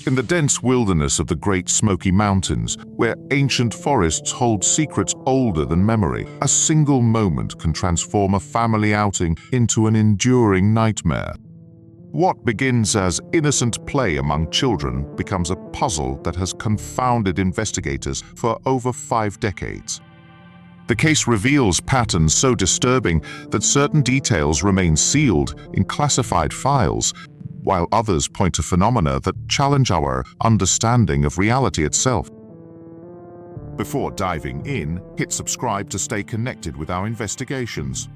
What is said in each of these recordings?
In the dense wilderness of the Great Smoky Mountains, where ancient forests hold secrets older than memory, a single moment can transform a family outing into an enduring nightmare. What begins as innocent play among children becomes a puzzle that has confounded investigators for over 5 decades. The case reveals patterns so disturbing that certain details remain sealed in classified files, while others point to phenomena that challenge our understanding of reality itself. Before diving in, hit subscribe to stay connected with our investigations.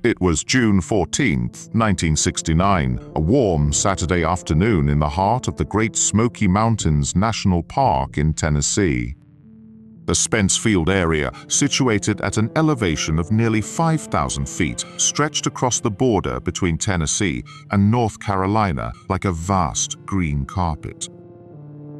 It was June 14, 1969, a warm Saturday afternoon in the heart of the Great Smoky Mountains National Park in Tennessee. The Spence Field area, situated at an elevation of nearly 5,000 feet, stretched across the border between Tennessee and North Carolina like a vast green carpet.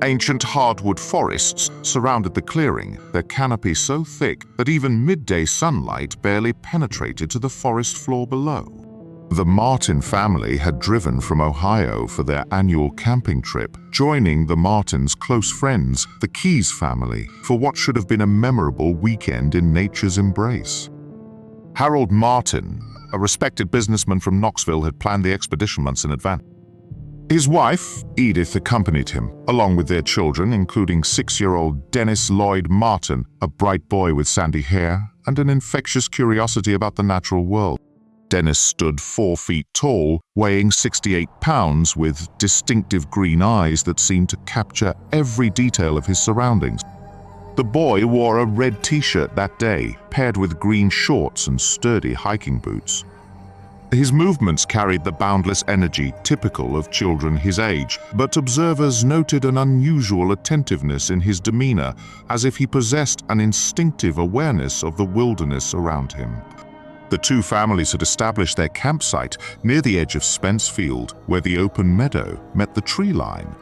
Ancient hardwood forests surrounded the clearing, their canopy so thick that even midday sunlight barely penetrated to the forest floor below. The Martin family had driven from Ohio for their annual camping trip, joining the Martins' close friends, the Keyes family, for what should have been a memorable weekend in nature's embrace. Harold Martin, a respected businessman from Knoxville, had planned the expedition months in advance. His wife, Edith, accompanied him, along with their children, including 6-year-old Dennis Lloyd Martin, a bright boy with sandy hair and an infectious curiosity about the natural world. Dennis stood 4 feet tall, weighing 68 pounds, with distinctive green eyes that seemed to capture every detail of his surroundings. The boy wore a red t-shirt that day, paired with green shorts and sturdy hiking boots. His movements carried the boundless energy typical of children his age, but observers noted an unusual attentiveness in his demeanor, as if he possessed an instinctive awareness of the wilderness around him. The two families had established their campsite near the edge of Spence Field, where the open meadow met the tree line.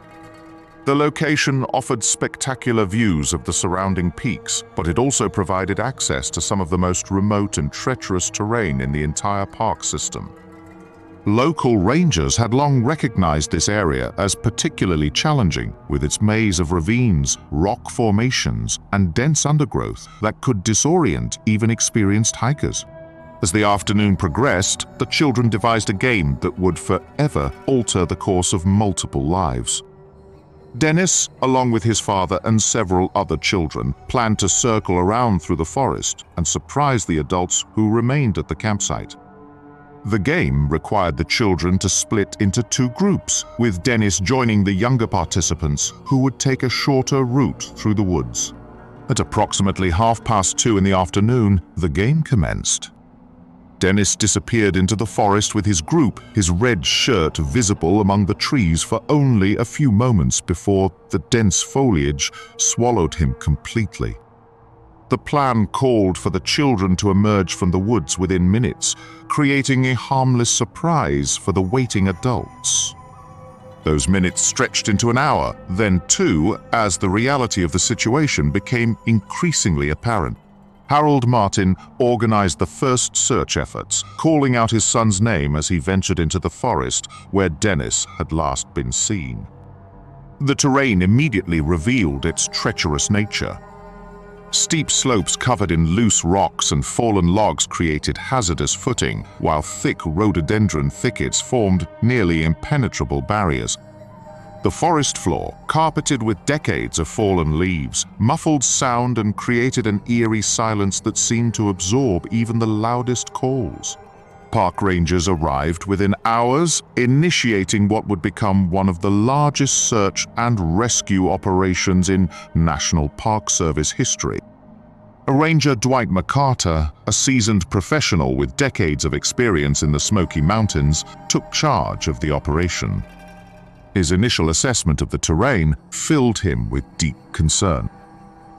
The location offered spectacular views of the surrounding peaks, but it also provided access to some of the most remote and treacherous terrain in the entire park system. Local rangers had long recognized this area as particularly challenging, with its maze of ravines, rock formations, and dense undergrowth that could disorient even experienced hikers. As the afternoon progressed, the children devised a game that would forever alter the course of multiple lives. Dennis, along with his father and several other children, planned to circle around through the forest and surprise the adults who remained at the campsite. The game required the children to split into 2 groups, with Dennis joining the younger participants who would take a shorter route through the woods. At approximately 2:30 in the afternoon, the game commenced. Dennis disappeared into the forest with his group, his red shirt visible among the trees for only a few moments before the dense foliage swallowed him completely. The plan called for the children to emerge from the woods within minutes, creating a harmless surprise for the waiting adults. Those minutes stretched into an hour, then 2, as the reality of the situation became increasingly apparent. Harold Martin organized the first search efforts, calling out his son's name as he ventured into the forest where Dennis had last been seen. The terrain immediately revealed its treacherous nature. Steep slopes covered in loose rocks and fallen logs created hazardous footing, while thick rhododendron thickets formed nearly impenetrable barriers. The forest floor, carpeted with decades of fallen leaves, muffled sound and created an eerie silence that seemed to absorb even the loudest calls. Park rangers arrived within hours, initiating what would become one of the largest search and rescue operations in National Park Service history. Ranger Dwight McCarter, a seasoned professional with decades of experience in the Smoky Mountains, took charge of the operation. His initial assessment of the terrain filled him with deep concern.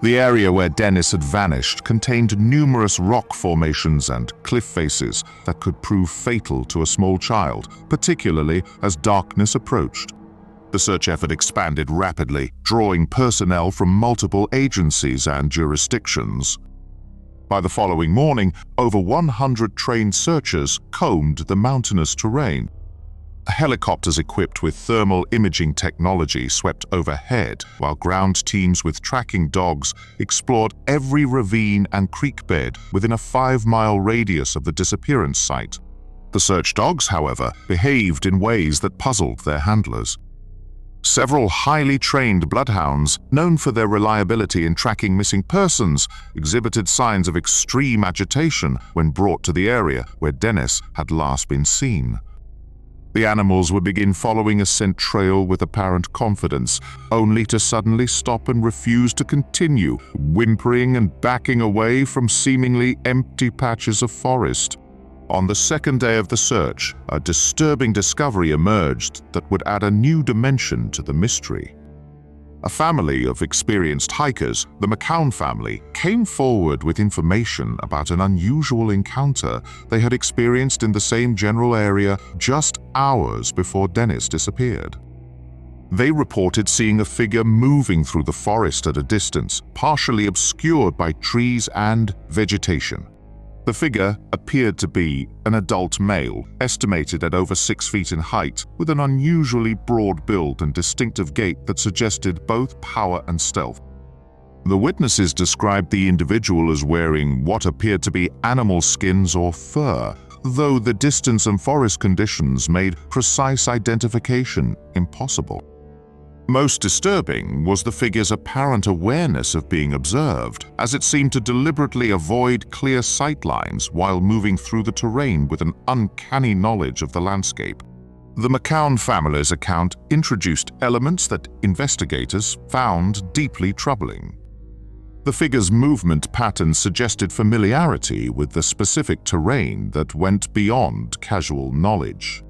The area where Dennis had vanished contained numerous rock formations and cliff faces that could prove fatal to a small child, particularly as darkness approached. The search effort expanded rapidly, drawing personnel from multiple agencies and jurisdictions. By the following morning, over 100 trained searchers combed the mountainous terrain. Helicopters equipped with thermal imaging technology swept overhead, while ground teams with tracking dogs explored every ravine and creek bed within a 5-mile radius of the disappearance site. The search dogs, however, behaved in ways that puzzled their handlers. Several highly trained bloodhounds, known for their reliability in tracking missing persons, exhibited signs of extreme agitation when brought to the area where Dennis had last been seen. The animals would begin following a scent trail with apparent confidence, only to suddenly stop and refuse to continue, whimpering and backing away from seemingly empty patches of forest. On the second day of the search, a disturbing discovery emerged that would add a new dimension to the mystery. A family of experienced hikers, the McCown family, came forward with information about an unusual encounter they had experienced in the same general area just hours before Dennis disappeared. They reported seeing a figure moving through the forest at a distance, partially obscured by trees and vegetation. The figure appeared to be an adult male, estimated at over 6 feet in height, with an unusually broad build and distinctive gait that suggested both power and stealth. The witnesses described the individual as wearing what appeared to be animal skins or fur, though the distance and forest conditions made precise identification impossible. Most disturbing was the figure's apparent awareness of being observed, as it seemed to deliberately avoid clear sight lines while moving through the terrain with an uncanny knowledge of the landscape. The McCown family's account introduced elements that investigators found deeply troubling. The figure's movement patterns suggested familiarity with the specific terrain that went beyond casual knowledge.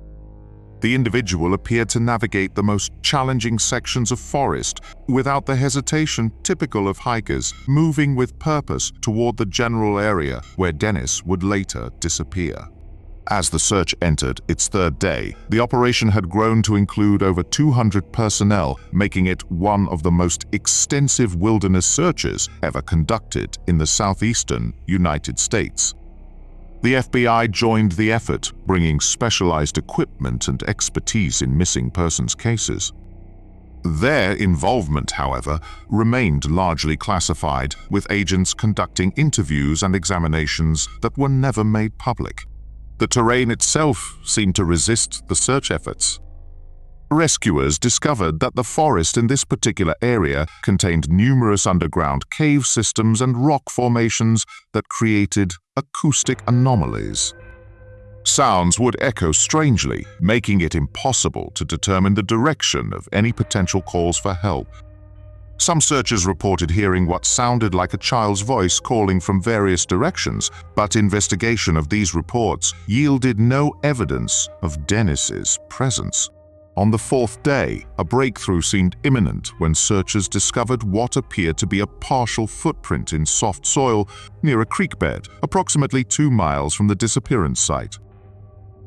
The individual appeared to navigate the most challenging sections of forest without the hesitation typical of hikers, moving with purpose toward the general area where Dennis would later disappear. As the search entered its third day, the operation had grown to include over 200 personnel, making it one of the most extensive wilderness searches ever conducted in the southeastern United States. The FBI joined the effort, bringing specialized equipment and expertise in missing persons cases. Their involvement, however, remained largely classified, with agents conducting interviews and examinations that were never made public. The terrain itself seemed to resist the search efforts. Rescuers discovered that the forest in this particular area contained numerous underground cave systems and rock formations that created acoustic anomalies. Sounds would echo strangely, making it impossible to determine the direction of any potential calls for help. Some searchers reported hearing what sounded like a child's voice calling from various directions, but investigation of these reports yielded no evidence of Dennis's presence. On the fourth day, a breakthrough seemed imminent when searchers discovered what appeared to be a partial footprint in soft soil near a creek bed, approximately 2 miles from the disappearance site.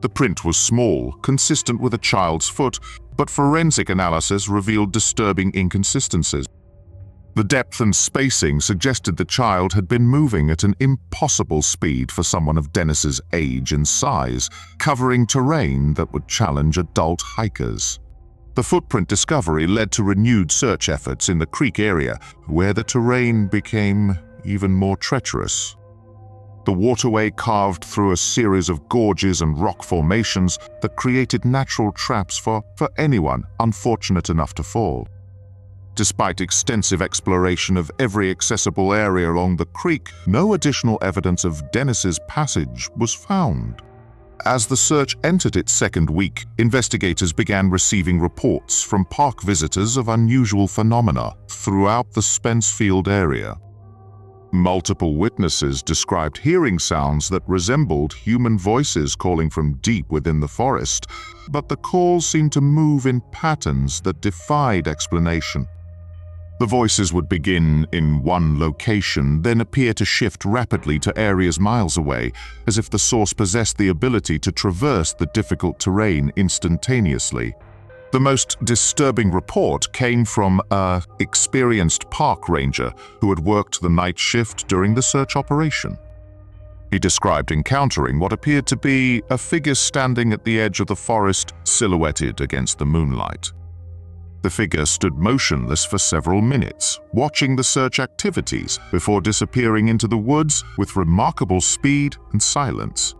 The print was small, consistent with a child's foot, but forensic analysis revealed disturbing inconsistencies. The depth and spacing suggested the child had been moving at an impossible speed for someone of Dennis's age and size, covering terrain that would challenge adult hikers. The footprint discovery led to renewed search efforts in the creek area, where the terrain became even more treacherous. The waterway carved through a series of gorges and rock formations that created natural traps for anyone unfortunate enough to fall. Despite extensive exploration of every accessible area along the creek, no additional evidence of Dennis's passage was found. As the search entered its second week, investigators began receiving reports from park visitors of unusual phenomena throughout the Spencefield area. Multiple witnesses described hearing sounds that resembled human voices calling from deep within the forest, but the calls seemed to move in patterns that defied explanation. The voices would begin in one location, then appear to shift rapidly to areas miles away, as if the source possessed the ability to traverse the difficult terrain instantaneously. The most disturbing report came from an experienced park ranger who had worked the night shift during the search operation. He described encountering what appeared to be a figure standing at the edge of the forest, silhouetted against the moonlight. The figure stood motionless for several minutes, watching the search activities before disappearing into the woods with remarkable speed and silence.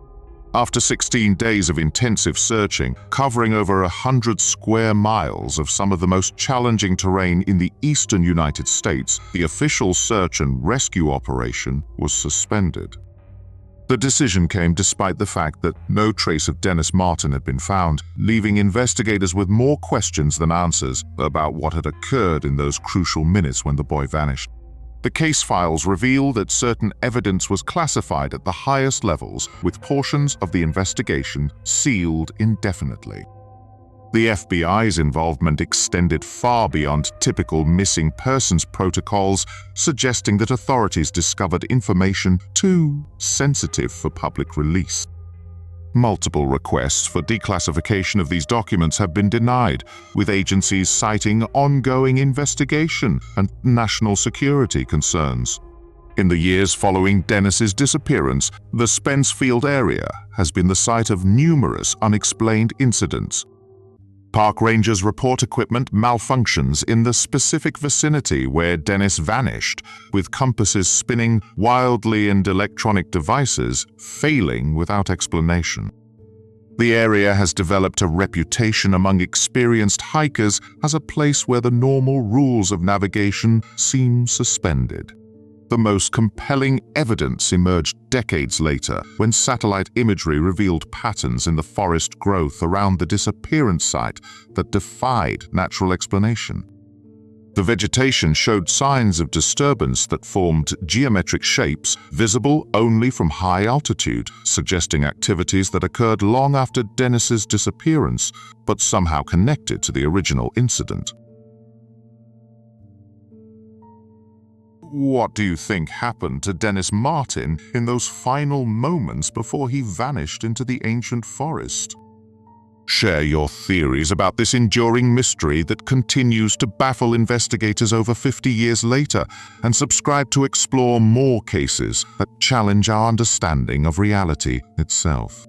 After 16 days of intensive searching, covering over 100 square miles of some of the most challenging terrain in the eastern United States, the official search and rescue operation was suspended. The decision came despite the fact that no trace of Dennis Martin had been found, leaving investigators with more questions than answers about what had occurred in those crucial minutes when the boy vanished. The case files reveal that certain evidence was classified at the highest levels, with portions of the investigation sealed indefinitely. The FBI's involvement extended far beyond typical missing persons protocols, suggesting that authorities discovered information too sensitive for public release. Multiple requests for declassification of these documents have been denied, with agencies citing ongoing investigation and national security concerns. In the years following Dennis's disappearance, the Spencefield area has been the site of numerous unexplained incidents. Park rangers report equipment malfunctions in the specific vicinity where Dennis vanished, with compasses spinning wildly and electronic devices failing without explanation. The area has developed a reputation among experienced hikers as a place where the normal rules of navigation seem suspended. The most compelling evidence emerged decades later when satellite imagery revealed patterns in the forest growth around the disappearance site that defied natural explanation. The vegetation showed signs of disturbance that formed geometric shapes visible only from high altitude, suggesting activities that occurred long after Dennis's disappearance, but somehow connected to the original incident. What do you think happened to Dennis Martin in those final moments before he vanished into the ancient forest? Share your theories about this enduring mystery that continues to baffle investigators over 50 years later, and subscribe to explore more cases that challenge our understanding of reality itself.